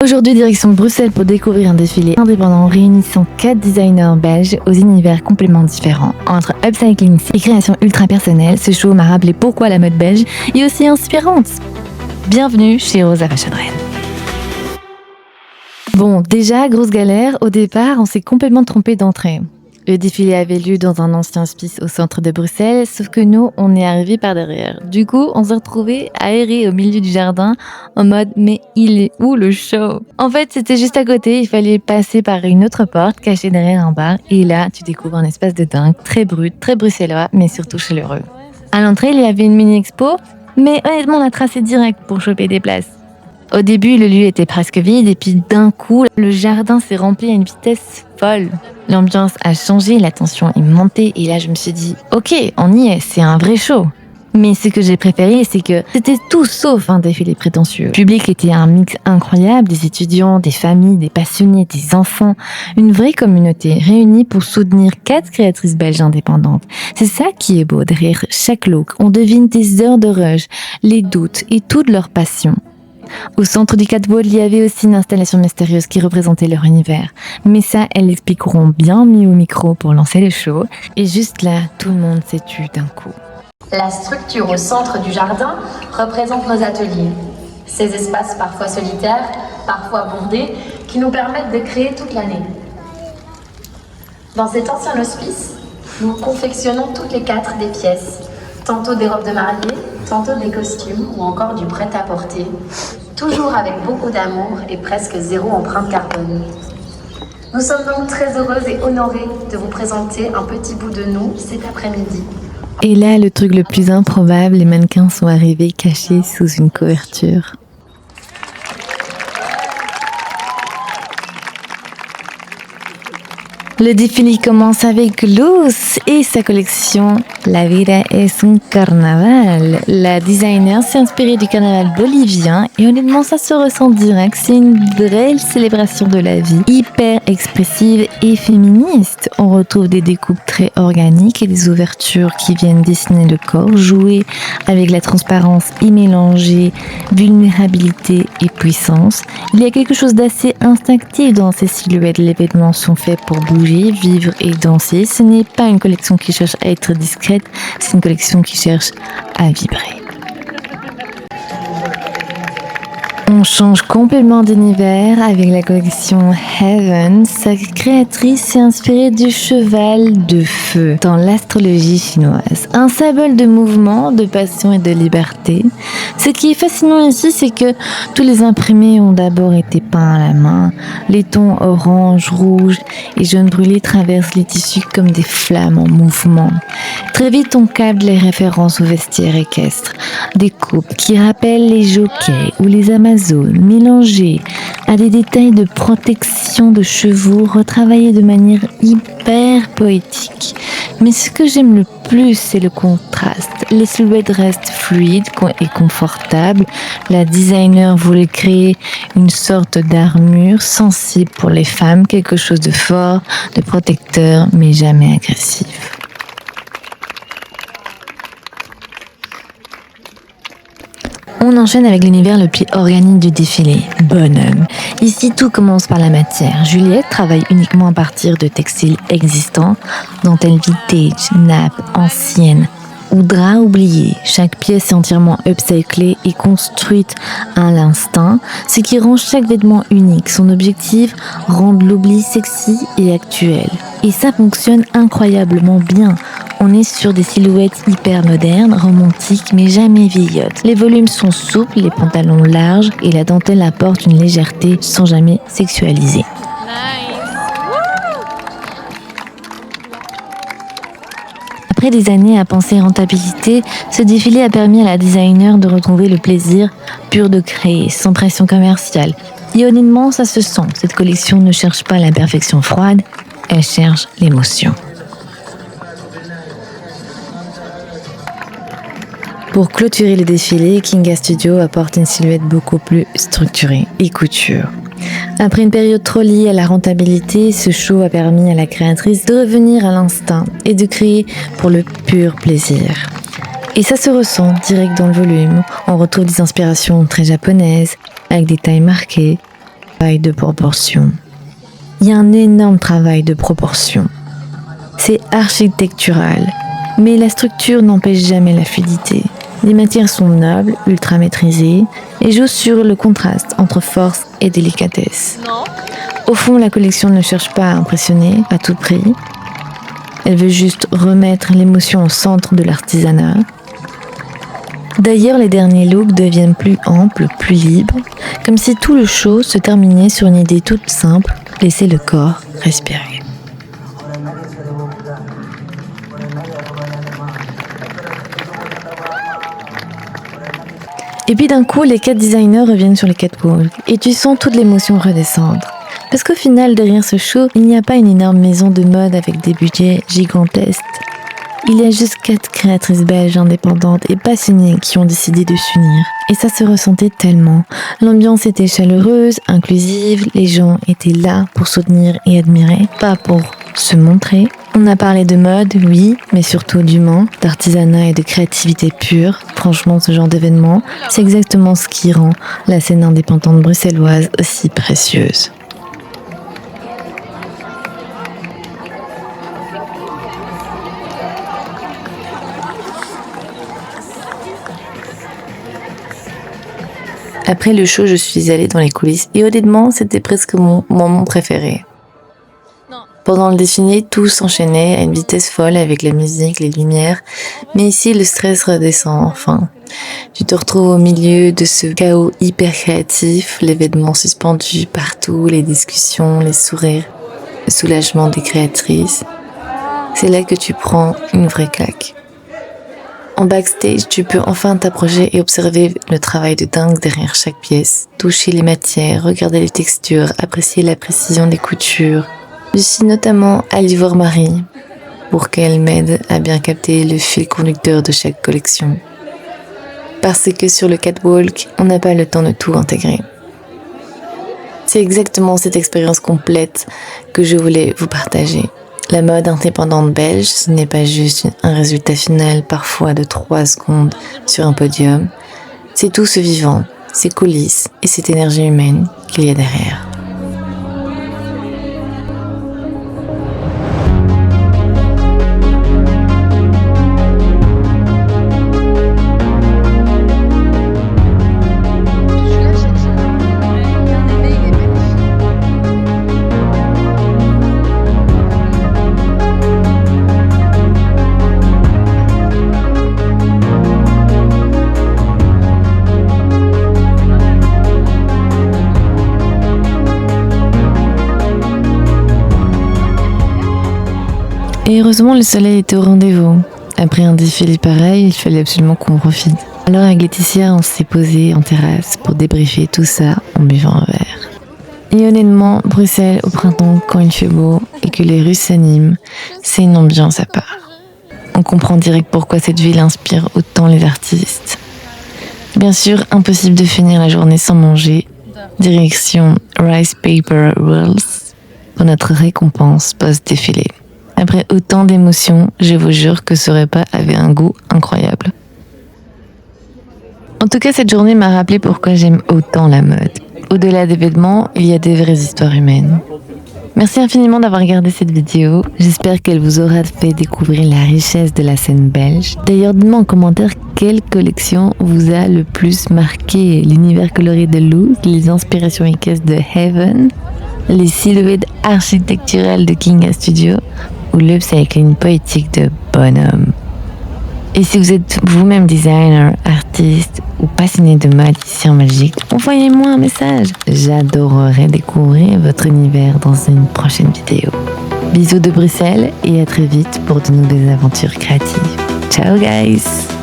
Aujourd'hui, direction Bruxelles pour découvrir un défilé indépendant réunissant 4 designers belges aux univers complètement différents. Entre upcycling et création ultra personnelle, ce show m'a rappelé pourquoi la mode belge est aussi inspirante. Bienvenue chez Rosa Fashion Rennes. Bon, déjà, grosse galère, au départ, on s'est complètement trompé d'entrée. Le défilé avait lieu dans un ancien hospice au centre de Bruxelles, sauf que nous, on est arrivés par derrière. Du coup, on s'est retrouvés aérés au milieu du jardin, en mode « mais il est où le show ?» En fait, c'était juste à côté, il fallait passer par une autre porte, cachée derrière un bar, et là, tu découvres un espace de dingue, très brut, très bruxellois, mais surtout chaleureux. À l'entrée, il y avait une mini-expo, mais honnêtement, on a tracé direct pour choper des places. Au début, le lieu était presque vide et puis d'un coup, le jardin s'est rempli à une vitesse folle. L'ambiance a changé, la tension est montée et là je me suis dit « Ok, on y est, c'est un vrai show ». Mais ce que j'ai préféré, c'est que c'était tout sauf un défilé prétentieux. Le public était un mix incroyable, des étudiants, des familles, des passionnés, des enfants. Une vraie communauté réunie pour soutenir 4 créatrices belges indépendantes. C'est ça qui est beau, derrière chaque look, on devine des heures de rush, les doutes et toute leur passion. Au centre du catwalk, il y avait aussi une installation mystérieuse qui représentait leur univers. Mais ça, elles l'expliqueront bien mieux au micro pour lancer le show. Et juste là, tout le monde s'est tu d'un coup. La structure au centre du jardin représente nos ateliers. Ces espaces parfois solitaires, parfois bondés, qui nous permettent de créer toute l'année. Dans cet ancien hospice, nous confectionnons toutes les 4 des pièces. Tantôt des robes de mariée, tantôt des costumes ou encore du prêt-à-porter. Toujours avec beaucoup d'amour et presque 0 empreinte carbone. Nous sommes donc très heureuses et honorées de vous présenter un petit bout de nous cet après-midi. Et là, le truc le plus improbable, les mannequins sont arrivés cachés sous une couverture. Le défilé commence avec Luz et sa collection La vida es un carnaval. La designer s'est inspirée du carnaval bolivien et honnêtement ça se ressent direct. C'est une vraie célébration de la vie, hyper expressive et féministe. On retrouve des découpes très organiques et des ouvertures qui viennent dessiner le corps, jouer avec la transparence et mélanger vulnérabilité et puissance. Il y a quelque chose d'assez instinctif dans ces silhouettes. Les vêtements sont faits pour bouger, vivre et danser. Ce n'est pas une collection qui cherche à être discrète, c'est une collection qui cherche à vibrer. On change complètement d'univers avec la collection Heaven. Sa créatrice s'est inspirée du cheval de feu dans l'astrologie chinoise. Un symbole de mouvement, de passion et de liberté. Ce qui est fascinant ici, c'est que tous les imprimés ont d'abord été peints à la main. Les tons orange, rouge et jaune brûlé traversent les tissus comme des flammes en mouvement. Très vite, on capte les références aux vestiaires équestres. Des coupes qui rappellent les jockeys ou les amazones mélangées à des détails de protection de chevaux retravaillés de manière hyper poétique. Mais ce que j'aime le plus, c'est le contraste. Les silhouettes restent fluides et confortables. La designer voulait créer une sorte d'armure sensible pour les femmes, quelque chose de fort, de protecteur, mais jamais agressif. On enchaîne avec l'univers le plus organique du défilé, Bonhomme. Ici, tout commence par la matière. Juliette travaille uniquement à partir de textiles existants, dentelles vintage, nappes anciennes ou draps oubliés. Chaque pièce est entièrement upcyclée et construite à l'instinct, ce qui rend chaque vêtement unique. Son objectif, rendre l'oubli sexy et actuel. Et ça fonctionne incroyablement bien. On est sur des silhouettes hyper modernes, romantiques, mais jamais vieillottes. Les volumes sont souples, les pantalons larges et la dentelle apporte une légèreté sans jamais sexualiser. Après des années à penser rentabilité, ce défilé a permis à la designer de retrouver le plaisir pur de créer, sans pression commerciale. Et honnêtement, ça se sent. Cette collection ne cherche pas la perfection froide, elle cherche l'émotion. Pour clôturer le défilé, Kinga Studio apporte une silhouette beaucoup plus structurée et couture. Après une période trop liée à la rentabilité, ce show a permis à la créatrice de revenir à l'instinct et de créer pour le pur plaisir. Et ça se ressent direct dans le volume. On retrouve des inspirations très japonaises, avec des tailles marquées, Travail de proportion. Il y a un énorme travail de proportion. C'est architectural, mais la structure n'empêche jamais la fluidité. Les matières sont nobles, ultra maîtrisées, et jouent sur le contraste entre force et délicatesse. Au fond, la collection ne cherche pas à impressionner à tout prix. Elle veut juste remettre l'émotion au centre de l'artisanat. D'ailleurs, les derniers looks deviennent plus amples, plus libres, comme si tout le show se terminait sur une idée toute simple, laisser le corps respirer. Et puis d'un coup, les 4 designers reviennent sur les catwalks et tu sens toute l'émotion redescendre. Parce qu'au final, derrière ce show, il n'y a pas une énorme maison de mode avec des budgets gigantesques. Il y a juste 4 créatrices belges indépendantes et passionnées qui ont décidé de s'unir. Et ça se ressentait tellement. L'ambiance était chaleureuse, inclusive, les gens étaient là pour soutenir et admirer, pas pour se montrer. On a parlé de mode, oui, mais surtout d'humain, d'artisanat et de créativité pure. Franchement, ce genre d'événement, c'est exactement ce qui rend la scène indépendante bruxelloise aussi précieuse. Après le show, je suis allée dans les coulisses et honnêtement, c'était presque mon moment préféré. Pendant le défilé, tout s'enchaînait à une vitesse folle avec la musique, les lumières, mais ici, le stress redescend enfin. Tu te retrouves au milieu de ce chaos hyper créatif, l'événement suspendu partout, les discussions, les sourires, le soulagement des créatrices. C'est là que tu prends une vraie claque. En backstage, tu peux enfin t'approcher et observer le travail de dingue derrière chaque pièce, toucher les matières, regarder les textures, apprécier la précision des coutures. Je suis notamment allée voir Marie pour qu'elle m'aide à bien capter le fil conducteur de chaque collection. Parce que sur le catwalk, on n'a pas le temps de tout intégrer. C'est exactement cette expérience complète que je voulais vous partager. La mode indépendante belge, ce n'est pas juste un résultat final parfois de 3 secondes sur un podium. C'est tout ce vivant, ces coulisses et cette énergie humaine qu'il y a derrière. Et heureusement, le soleil était au rendez-vous. Après un défilé pareil, il fallait absolument qu'on profite. Alors avec Laetitia, on s'est posé en terrasse pour débriefer tout ça en buvant un verre. Et honnêtement, Bruxelles au printemps, quand il fait beau et que les rues s'animent, c'est une ambiance à part. On comprend direct pourquoi cette ville inspire autant les artistes. Bien sûr, impossible de finir la journée sans manger. Direction Rice Paper Rolls pour notre récompense post-défilé. Après autant d'émotions, je vous jure que ce repas avait un goût incroyable. En tout cas, cette journée m'a rappelé pourquoi j'aime autant la mode. Au-delà des vêtements, il y a des vraies histoires humaines. Merci infiniment d'avoir regardé cette vidéo. J'espère qu'elle vous aura fait découvrir la richesse de la scène belge. D'ailleurs, dites-moi en commentaire quelle collection vous a le plus marqué. L'univers coloré de Look, les inspirations équestres de Heaven, les silhouettes architecturales de Kinga Studio ou l'upcycling poétique de Bonhomme. Et si vous êtes vous-même designer, artiste ou passionné de mode ici en Belgique, envoyez-moi un message. J'adorerais découvrir votre univers dans une prochaine vidéo. Bisous de Bruxelles et à très vite pour de nouvelles aventures créatives. Ciao guys!